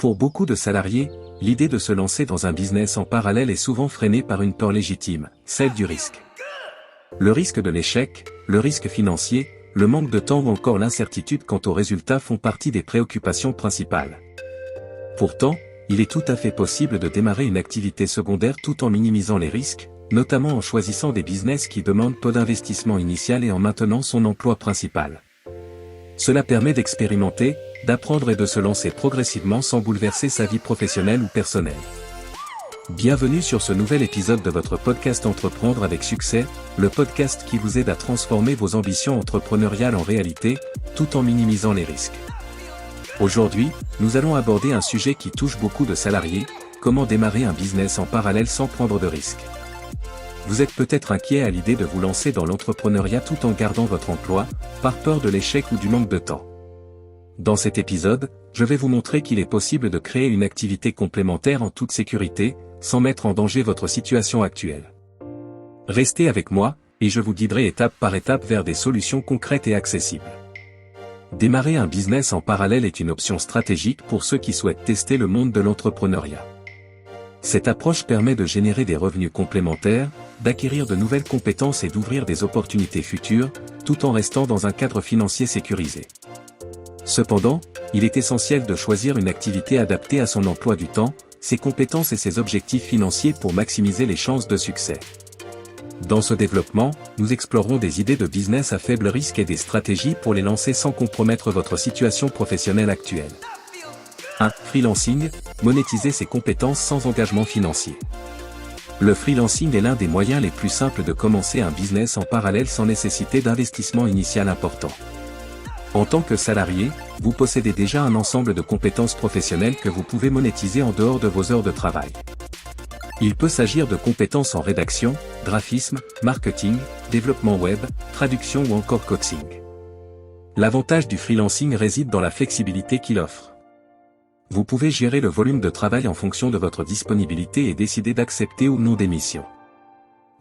Pour beaucoup de salariés, l'idée de se lancer dans un business en parallèle est souvent freinée par une peur légitime, celle du risque. Le risque de l'échec, le risque financier, le manque de temps ou encore l'incertitude quant aux résultats font partie des préoccupations principales. Pourtant, il est tout à fait possible de démarrer une activité secondaire tout en minimisant les risques, notamment en choisissant des business qui demandent peu d'investissement initial et en maintenant son emploi principal. Cela permet d'expérimenter, d'apprendre et de se lancer progressivement sans bouleverser sa vie professionnelle ou personnelle. Bienvenue sur ce nouvel épisode de votre podcast Entreprendre avec succès, le podcast qui vous aide à transformer vos ambitions entrepreneuriales en réalité, tout en minimisant les risques. Aujourd'hui, nous allons aborder un sujet qui touche beaucoup de salariés, comment démarrer un business en parallèle sans prendre de risques. Vous êtes peut-être inquiet à l'idée de vous lancer dans l'entrepreneuriat tout en gardant votre emploi, par peur de l'échec ou du manque de temps. Dans cet épisode, je vais vous montrer qu'il est possible de créer une activité complémentaire en toute sécurité, sans mettre en danger votre situation actuelle. Restez avec moi, et je vous guiderai étape par étape vers des solutions concrètes et accessibles. Démarrer un business en parallèle est une option stratégique pour ceux qui souhaitent tester le monde de l'entrepreneuriat. Cette approche permet de générer des revenus complémentaires, d'acquérir de nouvelles compétences et d'ouvrir des opportunités futures, tout en restant dans un cadre financier sécurisé. Cependant, il est essentiel de choisir une activité adaptée à son emploi du temps, ses compétences et ses objectifs financiers pour maximiser les chances de succès. Dans ce développement, nous explorerons des idées de business à faible risque et des stratégies pour les lancer sans compromettre votre situation professionnelle actuelle. 1. Freelancing, monétiser ses compétences sans engagement financier. Le freelancing est l'un des moyens les plus simples de commencer un business en parallèle sans nécessiter d'investissement initial important. En tant que salarié, vous possédez déjà un ensemble de compétences professionnelles que vous pouvez monétiser en dehors de vos heures de travail. Il peut s'agir de compétences en rédaction, graphisme, marketing, développement web, traduction ou encore coaching. L'avantage du freelancing réside dans la flexibilité qu'il offre. Vous pouvez gérer le volume de travail en fonction de votre disponibilité et décider d'accepter ou non des missions.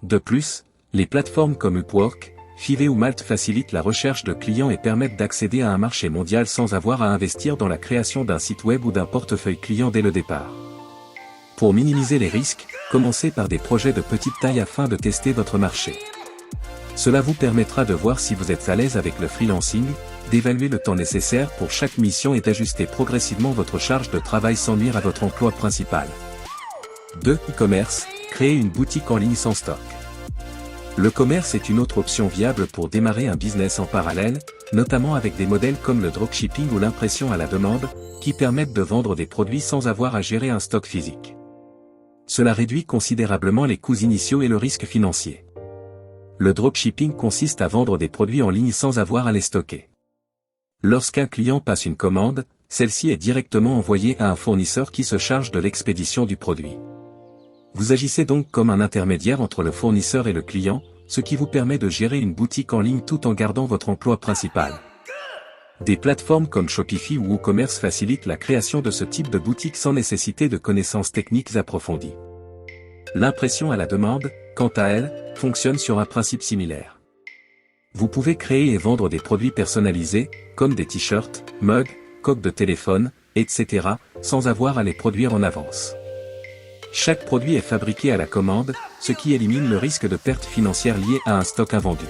De plus, les plateformes comme Upwork, Fiverr ou Malt facilitent la recherche de clients et permettent d'accéder à un marché mondial sans avoir à investir dans la création d'un site web ou d'un portefeuille client dès le départ. Pour minimiser les risques, commencez par des projets de petite taille afin de tester votre marché. Cela vous permettra de voir si vous êtes à l'aise avec le freelancing, d'évaluer le temps nécessaire pour chaque mission et d'ajuster progressivement votre charge de travail sans nuire à votre emploi principal. 2. E-commerce, créer une boutique en ligne sans stock. Le commerce est une autre option viable pour démarrer un business en parallèle, notamment avec des modèles comme le dropshipping ou l'impression à la demande, qui permettent de vendre des produits sans avoir à gérer un stock physique. Cela réduit considérablement les coûts initiaux et le risque financier. Le dropshipping consiste à vendre des produits en ligne sans avoir à les stocker. Lorsqu'un client passe une commande, celle-ci est directement envoyée à un fournisseur qui se charge de l'expédition du produit. Vous agissez donc comme un intermédiaire entre le fournisseur et le client, ce qui vous permet de gérer une boutique en ligne tout en gardant votre emploi principal. Des plateformes comme Shopify ou WooCommerce facilitent la création de ce type de boutique sans nécessiter de connaissances techniques approfondies. L'impression à la demande, quant à elle, fonctionne sur un principe similaire. Vous pouvez créer et vendre des produits personnalisés, comme des t-shirts, mugs, coques de téléphone, etc., sans avoir à les produire en avance. Chaque produit est fabriqué à la commande, ce qui élimine le risque de perte financière liée à un stock invendu.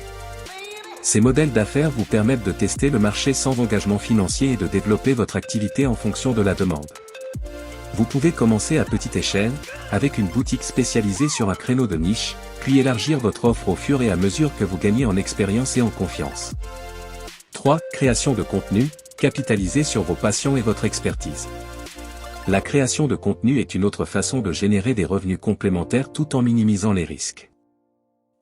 Ces modèles d'affaires vous permettent de tester le marché sans engagement financier et de développer votre activité en fonction de la demande. Vous pouvez commencer à petite échelle, avec une boutique spécialisée sur un créneau de niche, puis élargir votre offre au fur et à mesure que vous gagnez en expérience et en confiance. 3. Création de contenu, capitaliser sur vos passions et votre expertise. La création de contenu est une autre façon de générer des revenus complémentaires tout en minimisant les risques.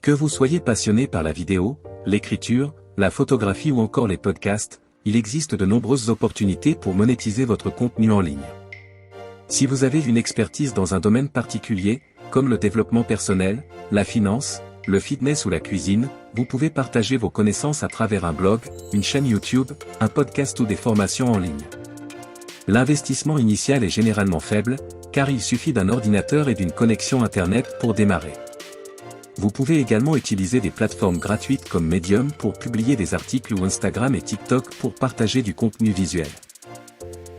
Que vous soyez passionné par la vidéo, l'écriture, la photographie ou encore les podcasts, il existe de nombreuses opportunités pour monétiser votre contenu en ligne. Si vous avez une expertise dans un domaine particulier, comme le développement personnel, la finance, le fitness ou la cuisine, vous pouvez partager vos connaissances à travers un blog, une chaîne YouTube, un podcast ou des formations en ligne. L'investissement initial est généralement faible, car il suffit d'un ordinateur et d'une connexion Internet pour démarrer. Vous pouvez également utiliser des plateformes gratuites comme Medium pour publier des articles ou Instagram et TikTok pour partager du contenu visuel.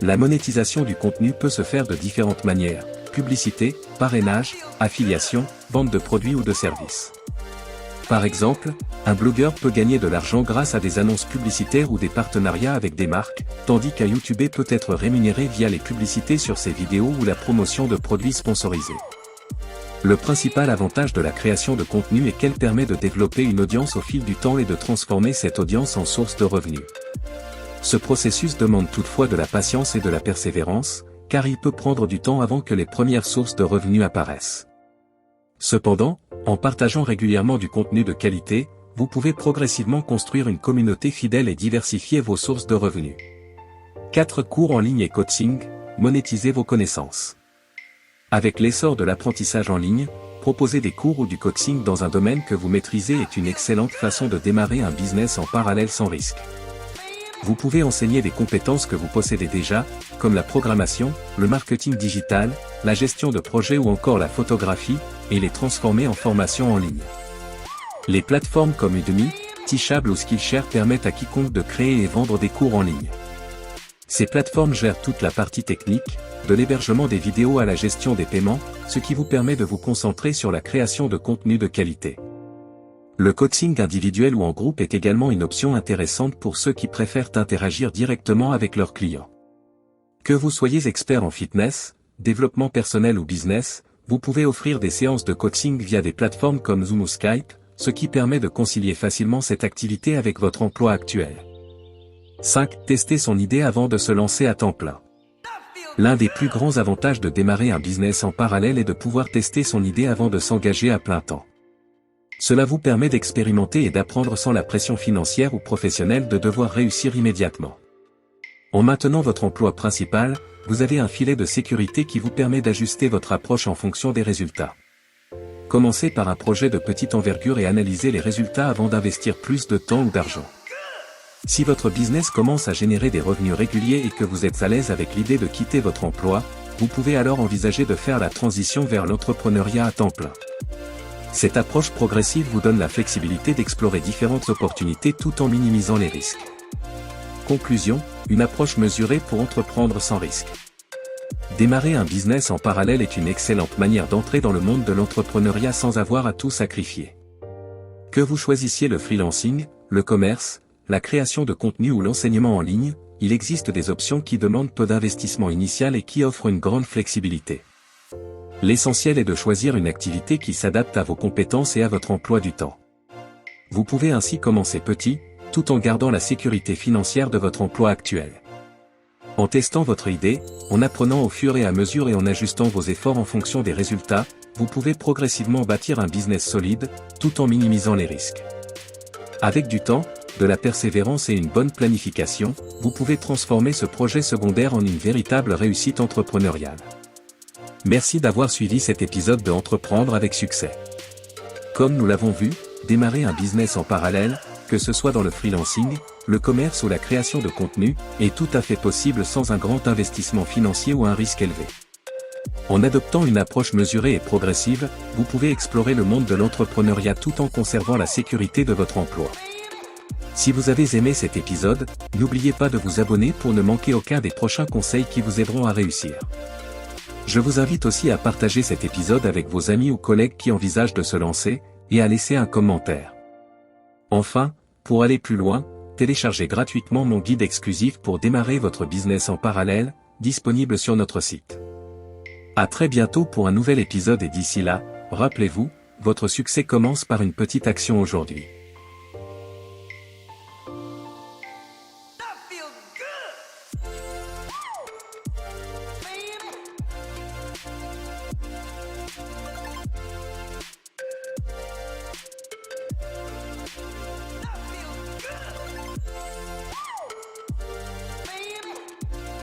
La monétisation du contenu peut se faire de différentes manières: publicité, parrainage, affiliation, vente de produits ou de services. Par exemple, un blogueur peut gagner de l'argent grâce à des annonces publicitaires ou des partenariats avec des marques, tandis qu'un YouTuber peut être rémunéré via les publicités sur ses vidéos ou la promotion de produits sponsorisés. Le principal avantage de la création de contenu est qu'elle permet de développer une audience au fil du temps et de transformer cette audience en source de revenus. Ce processus demande toutefois de la patience et de la persévérance, car il peut prendre du temps avant que les premières sources de revenus apparaissent. Cependant, en partageant régulièrement du contenu de qualité, vous pouvez progressivement construire une communauté fidèle et diversifier vos sources de revenus. 4 cours en ligne et coaching, monétisez vos connaissances. Avec l'essor de l'apprentissage en ligne, proposer des cours ou du coaching dans un domaine que vous maîtrisez est une excellente façon de démarrer un business en parallèle sans risque. Vous pouvez enseigner des compétences que vous possédez déjà, comme la programmation, le marketing digital, la gestion de projets ou encore la photographie, et les transformer en formation en ligne. Les plateformes comme Udemy, Teachable ou Skillshare permettent à quiconque de créer et vendre des cours en ligne. Ces plateformes gèrent toute la partie technique, de l'hébergement des vidéos à la gestion des paiements, ce qui vous permet de vous concentrer sur la création de contenu de qualité. Le coaching individuel ou en groupe est également une option intéressante pour ceux qui préfèrent interagir directement avec leurs clients. Que vous soyez expert en fitness, développement personnel ou business, vous pouvez offrir des séances de coaching via des plateformes comme Zoom ou Skype, ce qui permet de concilier facilement cette activité avec votre emploi actuel. 5. Tester son idée avant de se lancer à temps plein. L'un des plus grands avantages de démarrer un business en parallèle est de pouvoir tester son idée avant de s'engager à plein temps. Cela vous permet d'expérimenter et d'apprendre sans la pression financière ou professionnelle de devoir réussir immédiatement. En maintenant votre emploi principal, vous avez un filet de sécurité qui vous permet d'ajuster votre approche en fonction des résultats. Commencez par un projet de petite envergure et analysez les résultats avant d'investir plus de temps ou d'argent. Si votre business commence à générer des revenus réguliers et que vous êtes à l'aise avec l'idée de quitter votre emploi, vous pouvez alors envisager de faire la transition vers l'entrepreneuriat à temps plein. Cette approche progressive vous donne la flexibilité d'explorer différentes opportunités tout en minimisant les risques. Conclusion, une approche mesurée pour entreprendre sans risque. Démarrer un business en parallèle est une excellente manière d'entrer dans le monde de l'entrepreneuriat sans avoir à tout sacrifier. Que vous choisissiez le freelancing, le commerce, la création de contenu ou l'enseignement en ligne, il existe des options qui demandent peu d'investissement initial et qui offrent une grande flexibilité. L'essentiel est de choisir une activité qui s'adapte à vos compétences et à votre emploi du temps. Vous pouvez ainsi commencer petit, tout en gardant la sécurité financière de votre emploi actuel. En testant votre idée, en apprenant au fur et à mesure et en ajustant vos efforts en fonction des résultats, vous pouvez progressivement bâtir un business solide, tout en minimisant les risques. Avec du temps, de la persévérance et une bonne planification, vous pouvez transformer ce projet secondaire en une véritable réussite entrepreneuriale. Merci d'avoir suivi cet épisode de Entreprendre avec succès. Comme nous l'avons vu, démarrer un business en parallèle, que ce soit dans le freelancing, le commerce ou la création de contenu, est tout à fait possible sans un grand investissement financier ou un risque élevé. En adoptant une approche mesurée et progressive, vous pouvez explorer le monde de l'entrepreneuriat tout en conservant la sécurité de votre emploi. Si vous avez aimé cet épisode, n'oubliez pas de vous abonner pour ne manquer aucun des prochains conseils qui vous aideront à réussir. Je vous invite aussi à partager cet épisode avec vos amis ou collègues qui envisagent de se lancer, et à laisser un commentaire. Enfin, pour aller plus loin, téléchargez gratuitement mon guide exclusif pour démarrer votre business en parallèle, disponible sur notre site. À très bientôt pour un nouvel épisode et d'ici là, rappelez-vous, votre succès commence par une petite action aujourd'hui.